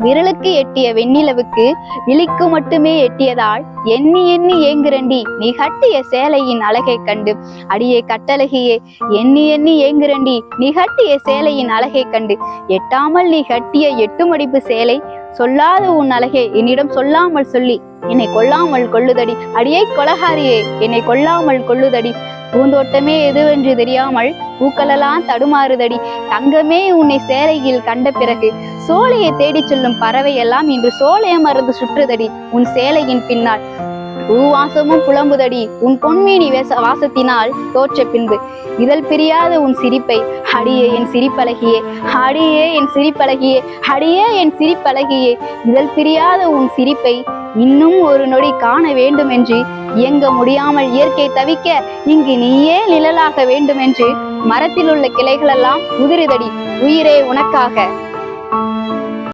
விரலுக்கு எட்டிய வெண்ணிலவுக்கு விழிக்கு மட்டுமே எட்டியதால் எண்ணி எண்ணி ஏங்குரண்டி நீ கட்டிய சேலையின் அழகை கண்டு. அடியே கட்டழகியே, எண்ணி எண்ணி ஏங்குரண்டி நீ கட்டிய சேலையின் அழகை கண்டு. எட்டாமல் நீ கட்டிய 8 மடிப்பு சேலை சொல்லாத உன் அழகே என்னிடம் சொல்லாமல் சொல்லி என்னை கொல்லாமல் கொள்ளுதடி. அடியே கொலகாரியே, என்னை கொல்லாமல் கொள்ளுதடி. பூந்தோட்டமே எதுவென்று தெரியாமல் பூக்களெல்லாம் தடுமாறுதடி. தங்கமே, உன்னை சேலையில் கண்ட பிறகு சோலையை தேடிச் சொல்லும் பறவை எல்லாம் இன்று சோலையை மறந்து சுற்றுதடி உன் சேலையின் பின்னால். பூவாசமும் புலம்புதடி உன் பொன்மேனி வாசத்தினால் தோற்ற பின்பு. இதழ் பிரியாத உன் சிரிப்பை அடியே என் சிரிப்பழகியே, அடியே என் சிரிப்பழகியே, அடியே என் சிரிப்பழகியே. இதழ் பிரியாத உன் சிரிப்பை இன்னும் ஒரு நொடி காண வேண்டும் என்று இயங்க முடியாமல் இயற்கை தவிக்க இங்கு நீயே நிழலாக வேண்டும் என்று மரத்தில் உள்ள கிளைகளெல்லாம் உதிருதடி உயிரே உனக்காக.